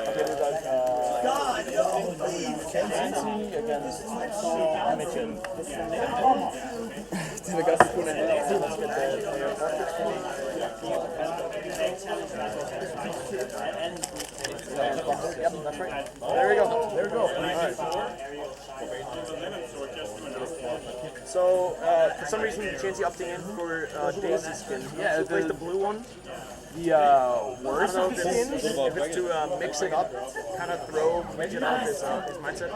Okay, we got Chansey against Midgeet. Diese ganzen coolen Yep, that's right. There we go. There we go. All right. So, for some reason, Chansey opting in for Daisy skin. Yeah, it's like the blue one. The worst of the skins? If it's to mix it up, kind of throw Midgeet off his mindset.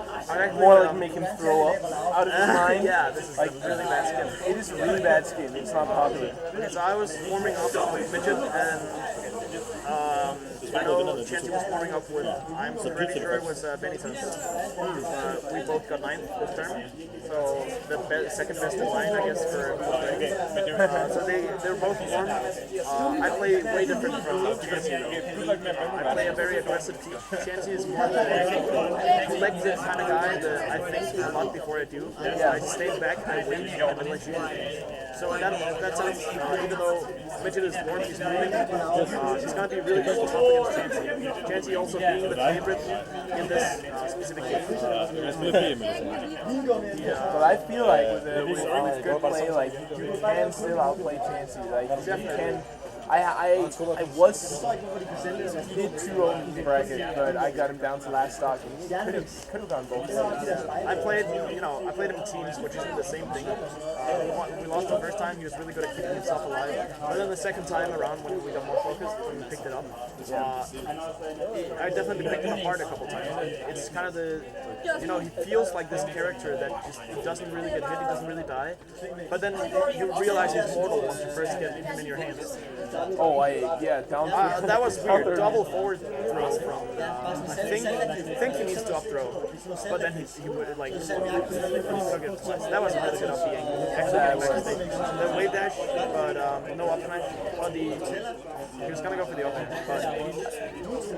More like make him throw up out of his mind. Yeah, this is like really bad skin. It is a really bad skin. It's not popular. Okay, so I was warming up with Midgeet and I know Chansey was warming up with, I'm pretty sure it was Benito. We both got 9th this term, so the second best in line, I guess, for both players. So they're both warm. I play way different from Chansey though. I play a very aggressive team. Chansey is more the collective kind of guy that I think a lot before I do. So I stay back, I wait, and I let you in. So in that sense, even though Midgeet is warm, he's moving, he's going to be really good to top against Chansey. Chansey also being the favorite in this specific game. But I feel like with good play, like you can still outplay Chansey. Like you can. I was did 2-0 in the bracket, but I got him down to last stock, and he could have gone both ways. I played him in teams, which isn't the same thing. We lost the first time. He was really good at keeping himself alive. But then the second time around, when we got more focused, when we picked it up, I definitely picked him apart a couple times. It's kind of the, he feels like this character that just he doesn't really get hit, he doesn't really die. But then you realize he's mortal once you first get him in your hands. Oh, down. That was weird. Double forward throw from. I think he needs to up throw, but then he would like he took it twice. That was a really good up B angle. Actually, the wave dash, but no up smash. But he was gonna go for the up, but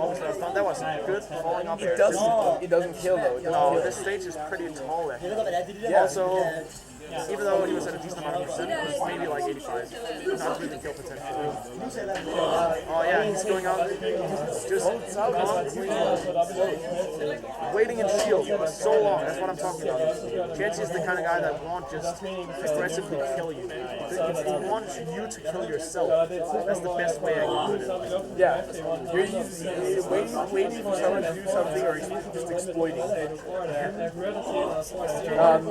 almost that was done. That was good. Falling up there. It doesn't kill though. No, this stage is pretty tall actually. Also. Even though he was at a decent amount of percent, it was maybe like 85. Not really kill potential. Oh yeah, he's going out. Just waiting in shield for so long. That's what I'm talking about. Chansey is the kind of guy that won't just aggressively kill you. He wants you to kill yourself. That's the best way I can put it. Yeah, you're waiting for someone to do something, or just exploiting.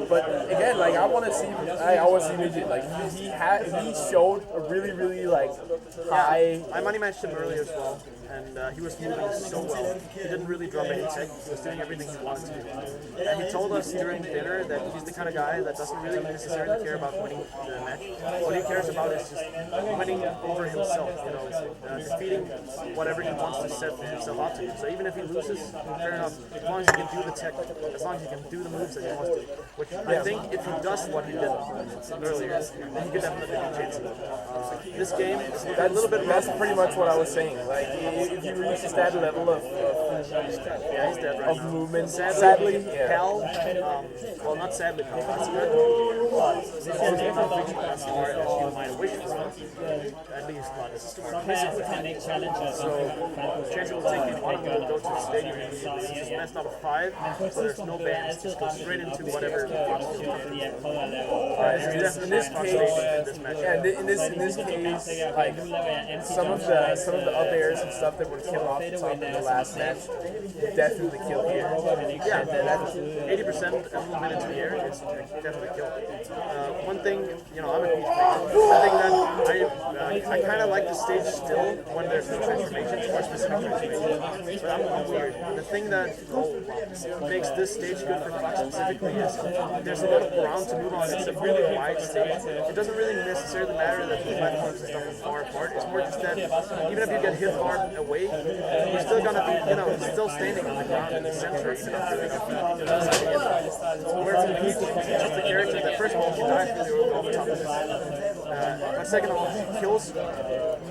But again, like I want to see Midgeet. Like he showed a really like high. I money matched him earlier as well, and he was moving so well. He didn't really drop any tech. He was doing everything he wanted to do. And he told us during dinner that he's the kind of guy that doesn't really necessarily care about winning the match. What he cares about is just winning over himself. Defeating whatever he wants to set himself up to. So even if he loses, fair enough. As long as he can do the tech, as long as he can do the moves that he wants to. Which I think if he does what he did earlier, then he could definitely beat Chansey. This game is a little bit rough. That's pretty much what I was saying. Like if you reach that level of he's dead right now. movement, sadly Cal, well not sadly, Cal, that's good. This is as far as you might wish for. At least not as smart. So Chansey will take it on and will go to the stadium immediately. He's just messed up a 5, so there's no bans. Just go straight into whatever. in this case, like some of the up airs and stuff that were killed off the top in the last match, definitely killed here. Yeah, that's 80% movement into the air is definitely killed. One thing, I'm a Peach fan. One thing that I kind of like the stage still when there's no transformations or specific transformations. But I'm weird. The thing that makes this stage good for Fox specifically is there's a lot of ground to move on. It's a really wide stage. It doesn't really necessarily matter that the platforms and stuff are far apart. It's more just that even if you get hit far away, you're still gonna be, still standing on the ground in the center, even after they get beat. Whereas in Peach, it's just a character that first of all, she dies really over the top of it. but second of all, he kills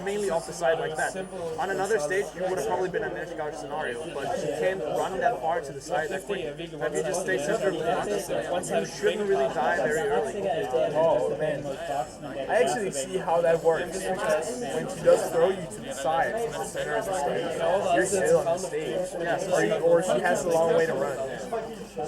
mainly off the side like that. On another stage, you would have probably been an edge guard scenario, but she can't run that far to the side that quick. If you just stay center of the front, you shouldn't really die very early. Oh man, I actually see how that works because when she does throw you to the side from the center of the stage, you're still on the stage. Yes. Or she has a long way to run.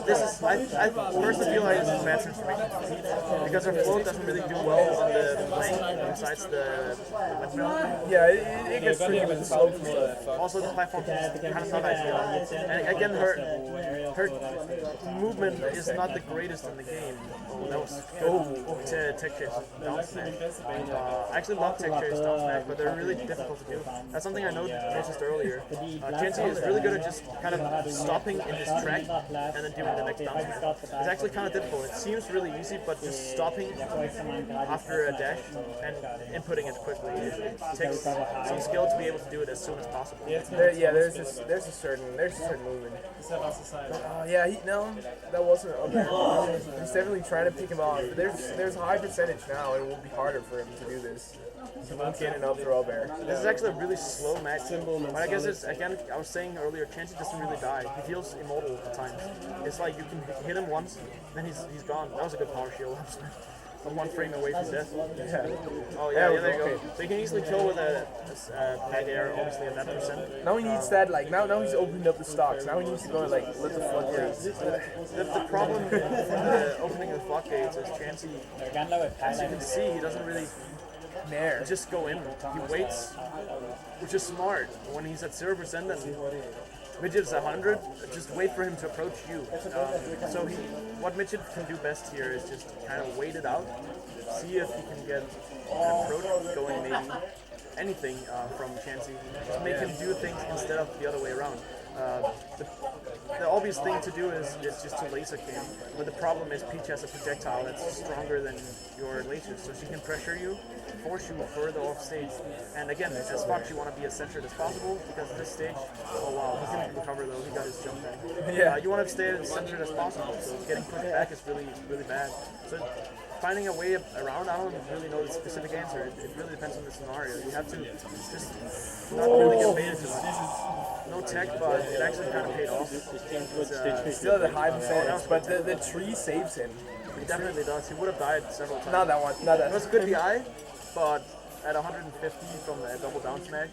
This is, I personally feel like this is a bad transformation because her float doesn't really do well on the plane besides the windmill. Yeah, it gets tricky with the slope and stuff. Also, the platform is kind of not ideal. And again, her movement is not the greatest in the game. Oh, that was good. Tech chase down smash. I actually love tech chase down smash, but they're really difficult to do. That's something I noticed earlier. Chansey is really good at just kind of stopping in his track and then doing the next down smash. It's actually kind of difficult. It seems really easy, but just stopping after a dash and inputting it quickly. It takes some skill to be able to do it as soon as possible. There's a certain movement. That wasn't okay. He's definitely trying to pick him off. There's a high percentage now. It will be harder for him to do this. He won't get an up throw there. This is actually a really slow match. But I guess it's, again, I was saying earlier, Chansey doesn't really die. He feels immortal at times. It's like you can hit him once, then he's gone. That was a good power shield. I'm 1 frame away from death. Yeah. Oh yeah, there you go. So you can easily kill with a back air, obviously at that percent. Now he needs that, like, now he's opened up the stocks. Now he needs to go, like, let the floodgates. The problem with the opening of the floodgates is Chansey, as you can see, he doesn't really just go in. He waits, which is smart. When he's at 0%, then Midgeet is 100, just wait for him to approach you. So what Midgeet can do best here is just kind of wait it out, see if he can get an approach going, maybe anything from Chansey. Just make him do things instead of the other way around. The obvious thing to do is just to laser cam, but the problem is Peach has a projectile that's stronger than your lasers, so she can pressure you, force you further off stage. And again, as Fox, you want to be as centered as possible because this stage, oh wow, he didn't recover though, he got his jump back. Yeah. You want to stay as centered as possible, so getting pushed back is really, really bad. So finding a way around, I don't really know the specific answer. It really depends on the scenario. You have to just not really get baited too much. No tech, but it actually kind of paid off. Still at a high percentage, but the tree saves him. It definitely does. He would have died several times. Not that one. Not that. It was a good DI, but at 150 from the double down smash,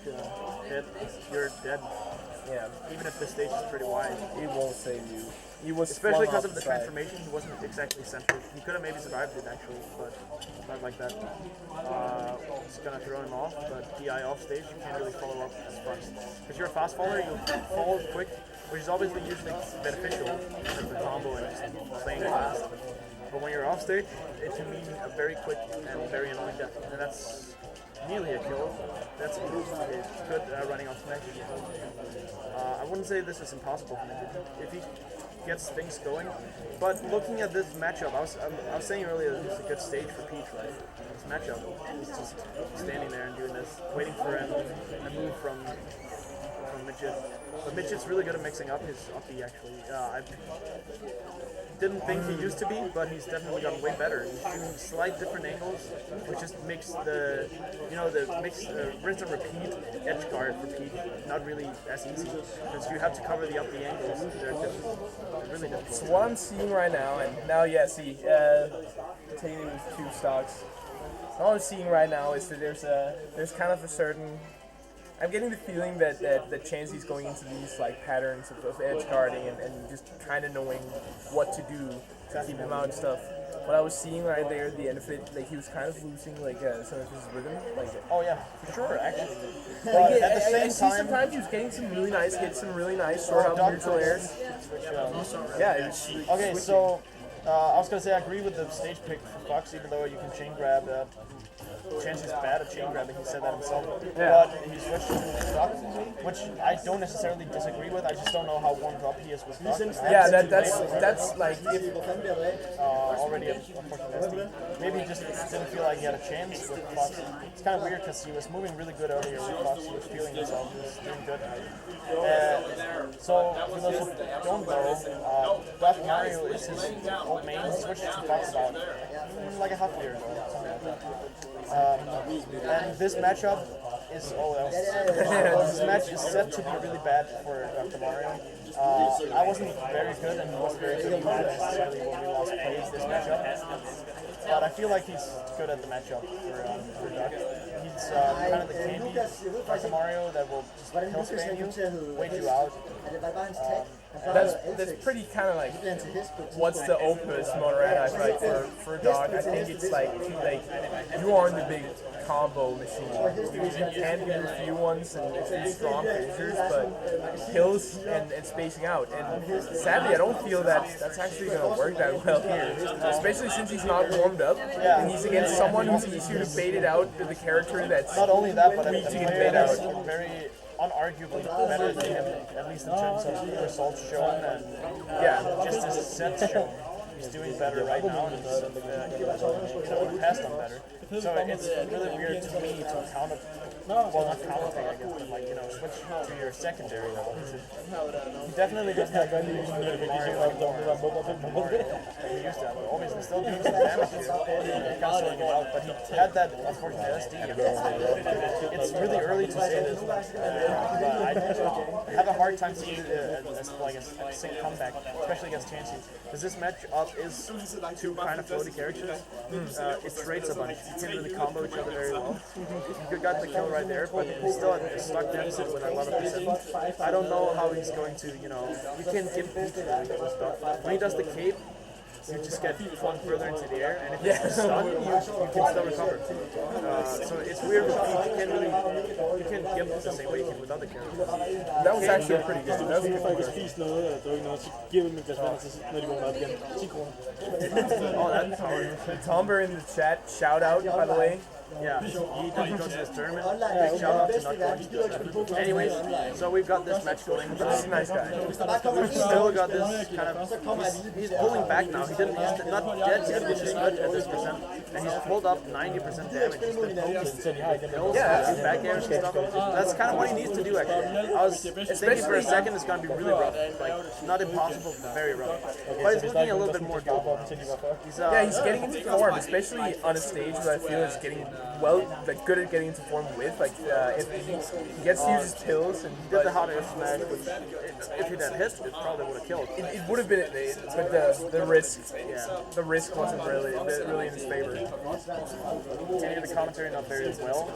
you're dead. Yeah. Even if the stage is pretty wide. He won't save you. He was especially because of the transformation, he wasn't exactly centered. He could have maybe survived it actually, but not like that. It's gonna throw him off, but DI off stage, you can't really follow up as fast. Because you're a fast faller, you'll fall quick, which is obviously usually beneficial, like the combo and just playing fast. But when you're off stage, it can mean a very quick and very annoying death, and that's nearly a kill. That's good running off smash. I wouldn't say this is impossible for Midgeet if he gets things going. But looking at this matchup, I was saying earlier that it's a good stage for Peach, right? This matchup, he's just standing there and doing this, waiting for a move from Midgeet. But Midgeet's really good at mixing up his up B actually. I didn't think he used to be, but he's definitely gotten way better. He's doing slight different angles, which just makes the rinse and repeat edge guard for Peach not really as easy, because you have to cover the up B angles. They're really difficult. So what I'm seeing right now, and now taking with 2 stocks. All I'm seeing right now is that there's kind of a certain. I'm getting the feeling that Chansey's going into these like patterns of edge guarding and just kind of knowing what to do to keep him out and stuff. What I was seeing right there at the end of it, like he was kind of losing like some of his rhythm. Like oh yeah, for sure actually. Like, at the same time, sometimes he was getting some really nice hits, some really nice short up neutral airs. Yeah. Okay, so I was gonna say I agree with the stage pick for Fox, even though you can chain grab. Chansey's bad at chain grabbing, he said that himself. Yeah. But he switched to stock, which I don't necessarily disagree with. I just don't know how warmed up he is with stock. Yeah, that's like already unfortunately. Maybe he just didn't feel like he had a chance with Fox. It's kind of weird because he was moving really good earlier with Fox. He was feeling himself. He was doing good. So, for those who don't know, Black Mario is his old main. He switched to Fox about like a half year ago, something like that. And this matchup is all else. This match is set to be really bad for Dr. Mario. I wasn't very good, and he wasn't very good either, necessarily when we last played this matchup. But I feel like he's good at the matchup for Doc. He's kind of the KB Dr. Mario that will just kill spam you, wait you out. That's pretty kind of like what's the opus Motorhead I feel like for Doc. I think it's like you aren't the big combo machine. You can do a few ones and a few strong finishers, but kills and spacing out. And sadly, I don't feel that that's actually going to work that well here, especially since he's not warmed up and he's against someone who's easier to bait it out with a character that's not only that, but weak to get bait out. Very unarguably better than him, at least in terms of results shown and just his sets shown. He's doing better right now, and he passed on better. So it's really weird to me to counter, well, not counter pick, I guess, but like, switch to your secondary level. He definitely doesn't have good use of Mario anymore. He used to have it. Obviously, still doing some damage, kind of sorting it out, but he had that unfortunate SD. It's really early to say this, but I have a hard time seeing it as like a sick comeback, especially against Chansey. Because this matchup is two kind of floaty characters. It trades a bunch. You can't really combo each other very well. You got the kill right there, but he's still at a stuck deficit with 11%. I don't know how he's going to, you can't give peak stuff. When he does the cape, you just get flung further into the air, and if it's stunned, you can still recover. So it's weird with peak. You can't give the same way you can with other characters. That was actually pretty good. That was a good Folk har spist noget og drukket noget, så giver vi dem et glas vand, når de vågner op igen. 10 kroner. Oh, that's hard. Tomber in the chat, shout out, by the way. Yeah, he didn't go to this tournament. Big shout out to not going to this tournament. Anyways, so we've got this match going. He's a nice guy. We've still got this kind of. He's pulling back now. He's not dead yet, which is good at this percent. And he's pulled up 90% damage. He's been poking kills, back airs and stuff. That's kind of what he needs to do, actually. I was thinking for a second it's going to be really rough. Like, not impossible, but very rough. But it's looking a little bit more doable. He's getting into form, especially on a stage where I feel he's getting good at getting into form with. Like, if he gets to use his pills and he did the hot air smash, which if he didn't hit, it probably would have killed. It would have been, but the risk wasn't really in his favor. Can you hear the commentary not very well?